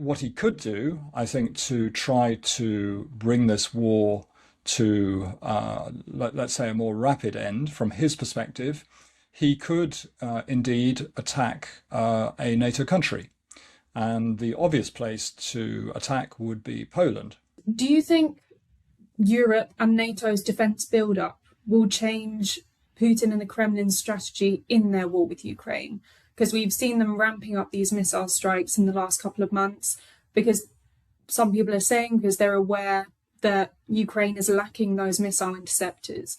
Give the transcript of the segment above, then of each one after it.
what he could do, I think, to try to bring this war to, let's say, a more rapid end from his perspective, he could indeed attack a NATO country. And the obvious place to attack would be Poland. Do you think Europe and NATO's defence build-up will change Putin and the Kremlin's strategy in their war with Ukraine? Because we've seen them ramping up these missile strikes in the last couple of months, because some people are saying because they're aware that Ukraine is lacking those missile interceptors.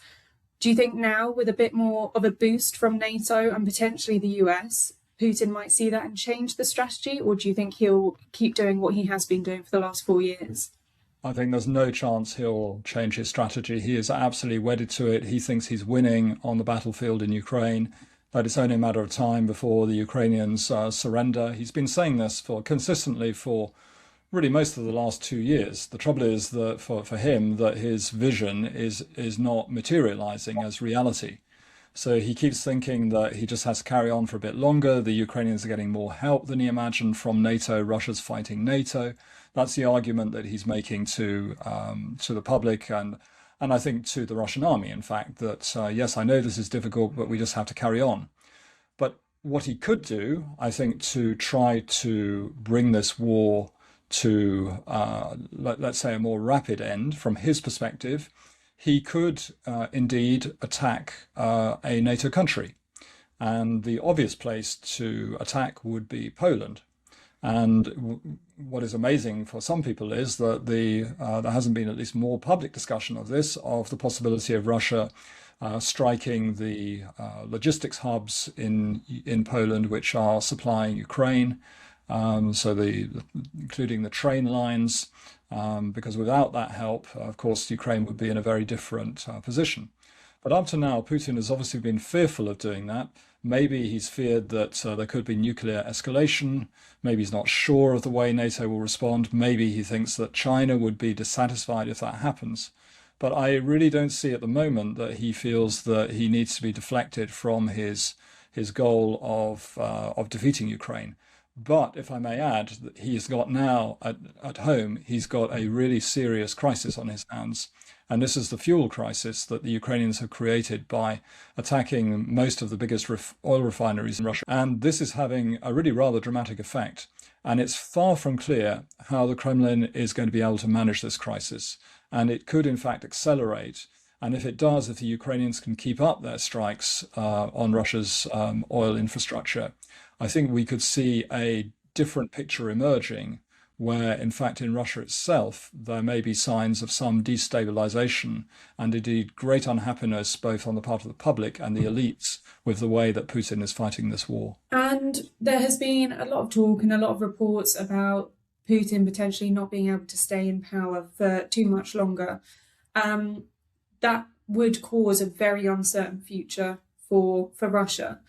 Do you think now, with a bit more of a boost from NATO and potentially the US, Putin might see that and change the strategy? Or do you think he'll keep doing what he has been doing for the last 4 years? I think there's no chance he'll change his strategy. He is absolutely wedded to it. He thinks he's winning on the battlefield in Ukraine, that it's only a matter of time before the Ukrainians surrender. He's been saying this consistently for really most of the last 2 years. The trouble is that for him, that his vision is not materializing as reality. So he keeps thinking that he just has to carry on for a bit longer. The Ukrainians are getting more help than he imagined from NATO. Russia's fighting NATO. That's the argument that he's making to the public and I think to the Russian army, in fact, that yes, I know this is difficult, but we just have to carry on. But what he could do, I think, to try to bring this war to, let's say, a more rapid end from his perspective, he could indeed attack a NATO country. And the obvious place to attack would be Poland. And what is amazing for some people is that there hasn't been at least more public discussion of this, of the possibility of Russia striking the logistics hubs in Poland, which are supplying Ukraine, including the train lines, because without that help, of course, Ukraine would be in a very different position. But up to now, Putin has obviously been fearful of doing that. Maybe he's feared that there could be nuclear escalation. Maybe he's not sure of the way NATO will respond. Maybe he thinks that China would be dissatisfied if that happens. But I really don't see at the moment that he feels that he needs to be deflected from his goal of defeating Ukraine. But if I may add, he's got now at home, he's got a really serious crisis on his hands. And this is the fuel crisis that the Ukrainians have created by attacking most of the biggest oil refineries in Russia. And this is having a really rather dramatic effect. And it's far from clear how the Kremlin is going to be able to manage this crisis. And it could, in fact, accelerate. And if it does, if the Ukrainians can keep up their strikes on Russia's oil infrastructure, I think we could see a different picture emerging where, in fact, in Russia itself, there may be signs of some destabilization and indeed great unhappiness, both on the part of the public and the elites, with the way that Putin is fighting this war. And there has been a lot of talk and a lot of reports about Putin potentially not being able to stay in power for too much longer. That would cause a very uncertain future for Russia.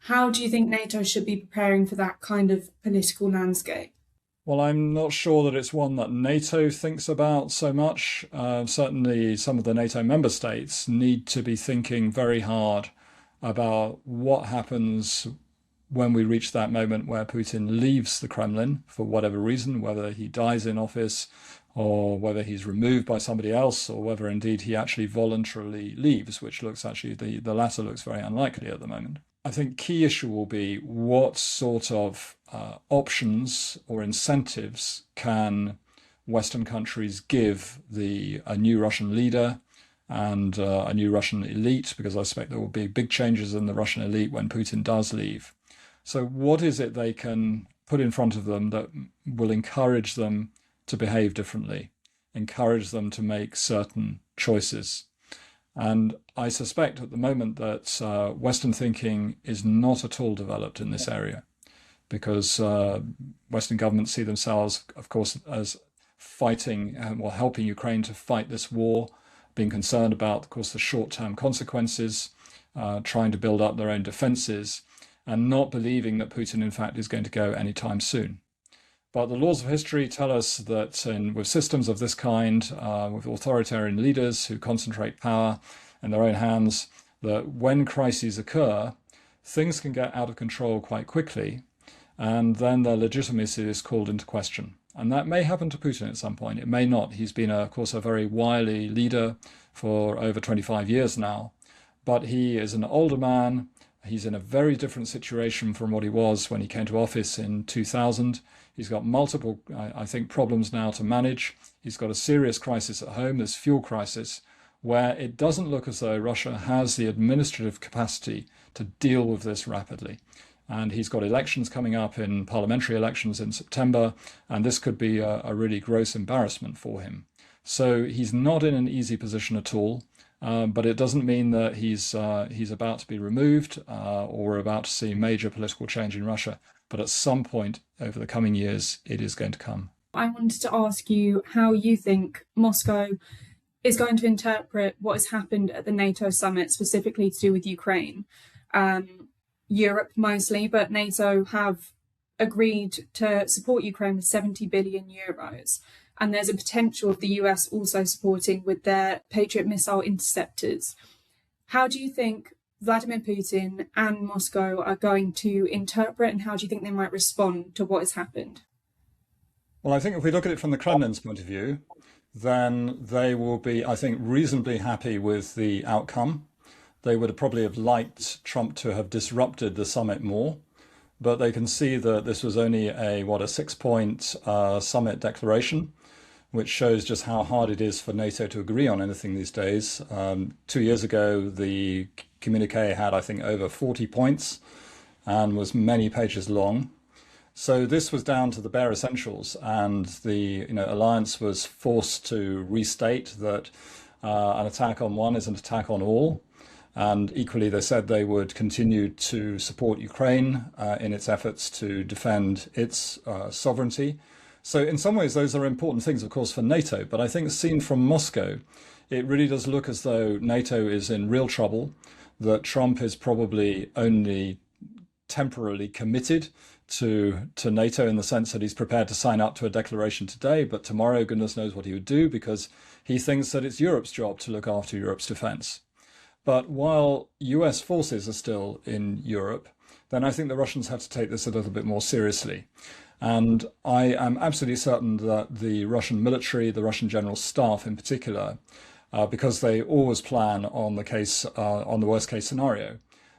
How do you think NATO should be preparing for that kind of political landscape? Well, I'm not sure that it's one that NATO thinks about so much. Certainly some of the NATO member states need to be thinking very hard about what happens when we reach that moment where Putin leaves the Kremlin for whatever reason, whether he dies in office or whether he's removed by somebody else, or whether indeed he actually voluntarily leaves, which looks actually, the latter looks very unlikely at the moment. I think key issue will be what sort of options or incentives can Western countries give a new Russian leader and a new Russian elite, because I suspect there will be big changes in the Russian elite when Putin does leave. So what is it they can put in front of them that will encourage them to behave differently, encourage them to make certain choices? And I suspect at the moment that Western thinking is not at all developed in this area, because Western governments see themselves, of course, as fighting or helping Ukraine to fight this war, being concerned about, of course, the short-term consequences, trying to build up their own defenses, and not believing that Putin, in fact, is going to go anytime soon. But the laws of history tell us that with systems of this kind, with authoritarian leaders who concentrate power in their own hands, that when crises occur, things can get out of control quite quickly. and then their legitimacy is called into question. And that may happen to Putin at some point. It may not. He's been, of course, a very wily leader for over 25 years now. But he is an older man. He's in a very different situation from what he was when he came to office in 2000. He's got multiple, I think, problems now to manage. He's got a serious crisis at home, this fuel crisis, where it doesn't look as though Russia has the administrative capacity to deal with this rapidly. And he's got elections coming up, in parliamentary elections in September, and this could be a really gross embarrassment for him. So he's not in an easy position at all. But it doesn't mean that he's about to be removed or we're about to see major political change in Russia. But at some point over the coming years, it is going to come. I wanted to ask you how you think Moscow is going to interpret what has happened at the NATO summit, specifically to do with Ukraine. Europe mostly, but NATO have agreed to support Ukraine with 70 billion euros. And there's a potential of the US also supporting with their Patriot missile interceptors. How do you think Vladimir Putin and Moscow are going to interpret, and how do you think they might respond to what has happened? Well, I think if we look at it from the Kremlin's point of view, then they will be, I think, reasonably happy with the outcome. They would probably have liked Trump to have disrupted the summit more, but they can see that this was only a 6-point summit declaration, which shows just how hard it is for NATO to agree on anything these days. 2 years ago, the communique had, I think, over 40 points and was many pages long. So this was down to the bare essentials, and the alliance was forced to restate that an attack on one is an attack on all. And equally, they said they would continue to support Ukraine in its efforts to defend its sovereignty. So in some ways, those are important things, of course, for NATO. But I think seen from Moscow, it really does look as though NATO is in real trouble, that Trump is probably only temporarily committed to NATO in the sense that he's prepared to sign up to a declaration today, but tomorrow, goodness knows what he would do, because he thinks that it's Europe's job to look after Europe's defense. But while US forces are still in Europe, then I think the Russians have to take this a little bit more seriously. And I am absolutely certain that the Russian military, the Russian general staff in particular, because they always plan on the worst case scenario,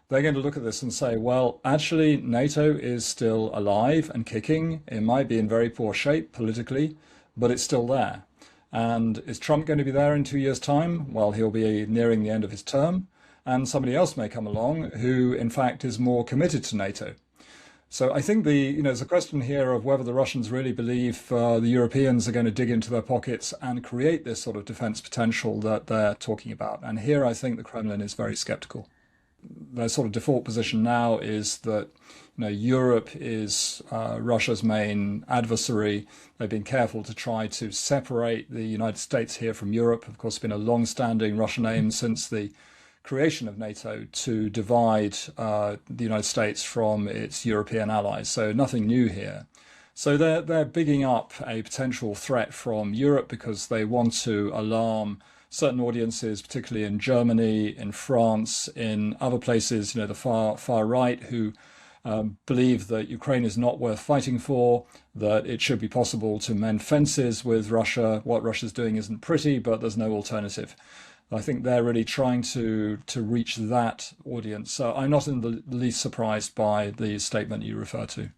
they're going to look at this and say, well, actually, NATO is still alive and kicking. It might be in very poor shape politically, but it's still there. And is Trump going to be there in 2 years' time? Well, he'll be nearing the end of his term, and somebody else may come along who, in fact, is more committed to NATO. So I think there's a question here of whether the Russians really believe the Europeans are going to dig into their pockets and create this sort of defense potential that they're talking about. And here I think the Kremlin is very skeptical. Their sort of default position now is that Europe is Russia's main adversary. They've been careful to try to separate the United States here from Europe. Of course, it's been a long-standing Russian aim since the creation of NATO to divide the United States from its European allies. So nothing new here. So they're bigging up a potential threat from Europe because they want to alarm certain audiences, particularly in Germany, in France, in other places, the far right, who believe that Ukraine is not worth fighting for, that it should be possible to mend fences with Russia. What Russia's doing isn't pretty, but there's no alternative. I think they're really trying to reach that audience. So I'm not in the least surprised by the statement you refer to.